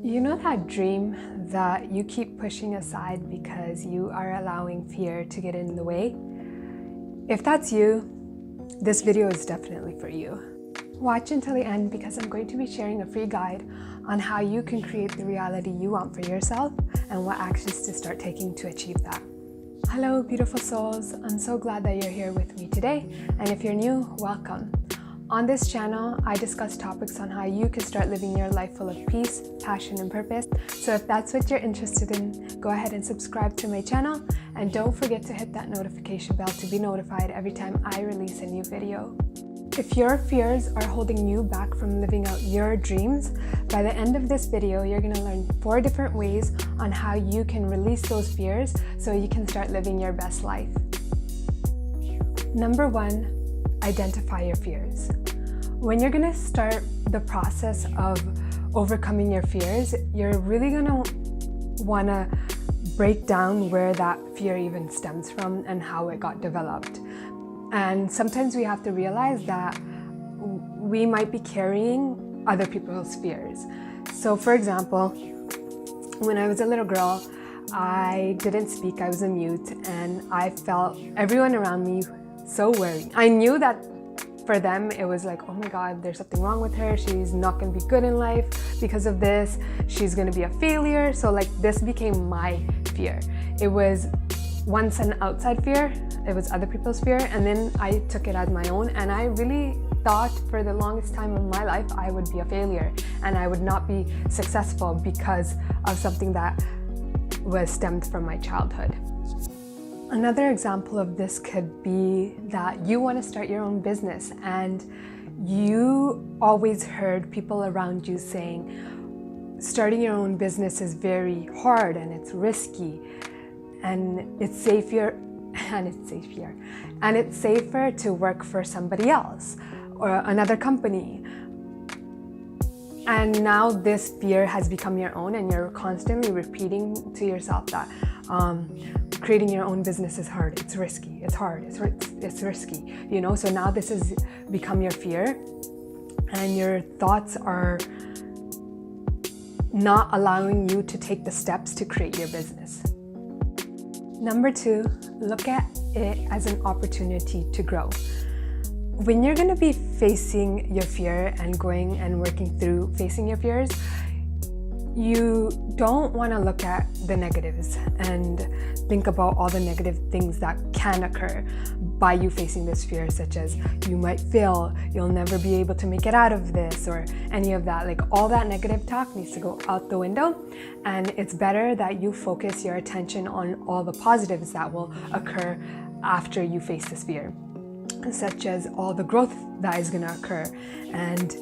You know that dream that you keep pushing aside because you are allowing fear to get in the way? If that's you, this video is definitely for you. Watch until the end because I'm going to be sharing a free guide on how you can create the reality you want for yourself and what actions to start taking to achieve that. Hello, beautiful souls. I'm so glad that you're here with me today. And if you're new, welcome. On this channel, I discuss topics on how you can start living your life full of peace, passion, and purpose. So if that's what you're interested in, go ahead and subscribe to my channel. And don't forget to hit that notification bell to be notified every time I release a new video. If your fears are holding you back from living out your dreams, by the end of this video, you're going to learn 4 different ways on how you can release those fears so you can start living your best life. Number 1. Identify your fears. When you're going to start the process of overcoming your fears, you're really going to want to break down where that fear even stems from and how it got developed. And sometimes we have to realize that we might be carrying other people's fears. So for example, when I was a little girl, I didn't speak, I was a mute, and I felt everyone around me so worried. I knew that for them it was like, oh my god, there's something wrong with her, she's not going to be good in life because of this, she's going to be a failure. So like this became my fear. It was once an outside fear, it was other people's fear, and then I took it as my own, and I really thought for the longest time of my life I would be a failure and I would not be successful because of something that was stemmed from my childhood. Another example of this could be that you want to start your own business and you always heard people around you saying starting your own business is very hard and it's risky and it's safer to work for somebody else or another company. And now this fear has become your own and you're constantly repeating to yourself that creating your own business is hard, it's risky, it's hard, it's risky, you know? So now this has become your fear and your thoughts are not allowing you to take the steps to create your business. Number 2, look at it as an opportunity to grow. When you're going to be facing your fear and going and working through facing your fears, you don't want to look at the negatives and think about all the negative things that can occur by you facing this fear, such as you might fail, you'll never be able to make it out of this, or any of that. Like all that negative talk needs to go out the window, and it's better that you focus your attention on all the positives that will occur after you face this fear, such as all the growth that is going to occur and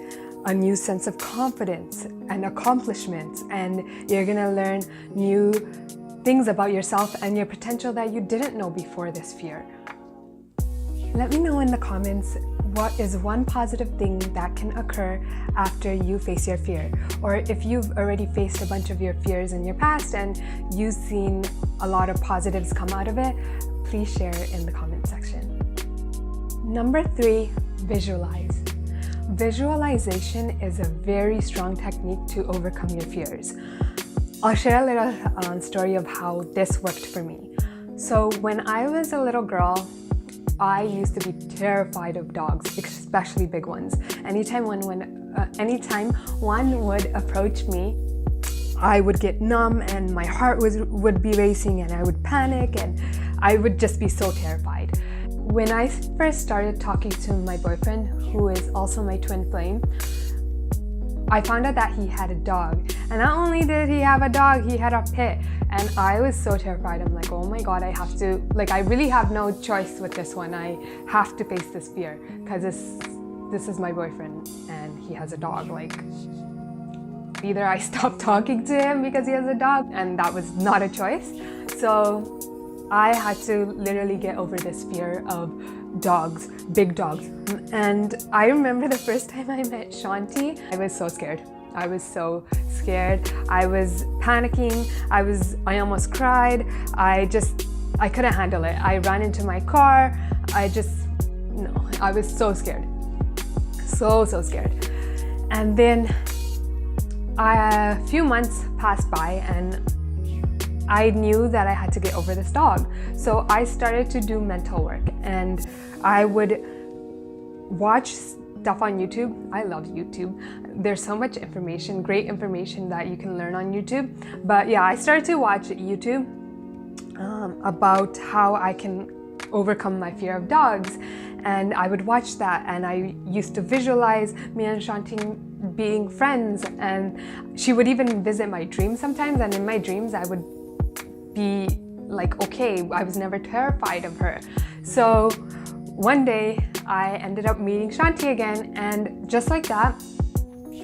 a new sense of confidence and accomplishments, and you're gonna learn new things about yourself and your potential that you didn't know before this fear. Let me know in the comments what is one positive thing that can occur after you face your fear, or if you've already faced a bunch of your fears in your past and you've seen a lot of positives come out of it, please share in the comment section. Number 3, visualize. Visualization is a very strong technique to overcome your fears. I'll share a little story of how this worked for me. So when I was a little girl, I used to be terrified of dogs, especially big ones. Anytime one would approach me, I would get numb and my heart would be racing and I would panic and I would just be so terrified. When I first started talking to my boyfriend, who is also my twin flame, I found out that he had a dog. And not only did he have a dog, he had a pit. And I was so terrified. I'm like, oh my god, I really have no choice with this one. I have to face this fear because this is my boyfriend and he has a dog. Like, either I stop talking to him because he has a dog, and that was not a choice. So I had to literally get over this fear of dogs, big dogs. And I remember the first time I met Shanti, I was so scared. I was so scared. I was panicking. I almost cried. I couldn't handle it. I ran into my car. I was so scared. So scared. And then A few months passed by and I knew that I had to get over this dog. So I started to do mental work, and I would watch stuff on YouTube. I love YouTube. There's so much information, great information that you can learn on YouTube. But yeah, I started to watch YouTube about how I can overcome my fear of dogs. And I would watch that, and I used to visualize me and Shanti being friends, and she would even visit my dreams sometimes, and in my dreams I would be like, okay, I was never terrified of her. So one day I ended up meeting Shanti again, and just like that,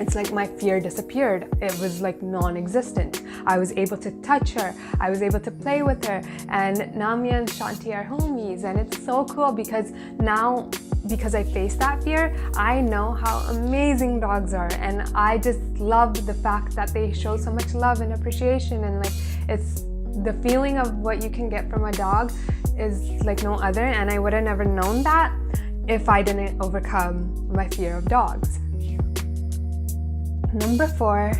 it's like my fear disappeared. It was like non-existent. I was able to touch her, I was able to play with her, and now me and Shanti are homies. And it's so cool because now, because I faced that fear, I know how amazing dogs are, and I just love the fact that they show so much love and appreciation, and like it's the feeling of what you can get from a dog is like no other, and I would have never known that if I didn't overcome my fear of dogs. Number 4,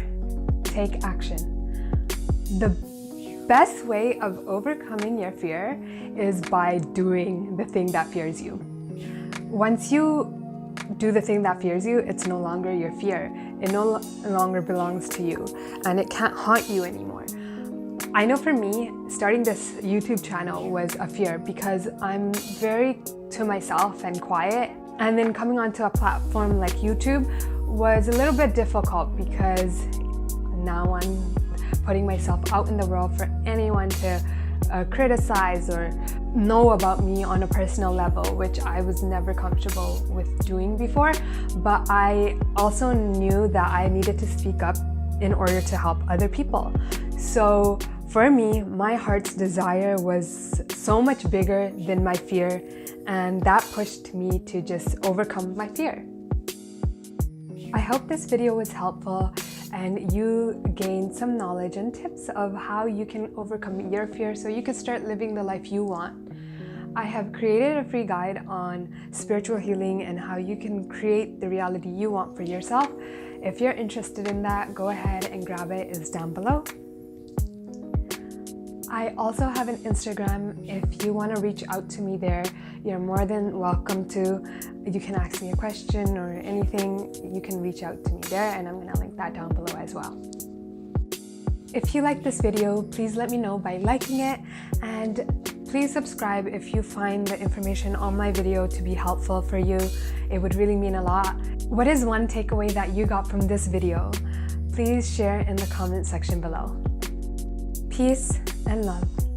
take action. The best way of overcoming your fear is by doing the thing that fears you. Once you do the thing that fears you, it's no longer your fear. It no longer belongs to you, and it can't haunt you anymore. I know for me, starting this YouTube channel was a fear because I'm very to myself and quiet. And then coming onto a platform like YouTube was a little bit difficult because now I'm putting myself out in the world for anyone to criticize or know about me on a personal level, which I was never comfortable with doing before. But I also knew that I needed to speak up in order to help other people. So for me, my heart's desire was so much bigger than my fear, and that pushed me to just overcome my fear. I hope this video was helpful and you gained some knowledge and tips of how you can overcome your fear so you can start living the life you want. I have created a free guide on spiritual healing and how you can create the reality you want for yourself. If you're interested in that, go ahead and grab it. It's down below. I also have an Instagram. If you want to reach out to me there, you're more than welcome to. You can ask me a question or anything, you can reach out to me there, and I'm going to link that down below as well. If you like this video, please let me know by liking it, and please subscribe if you find the information on my video to be helpful for you. It would really mean a lot. What is one takeaway that you got from this video? Please share in the comment section below. Peace and love.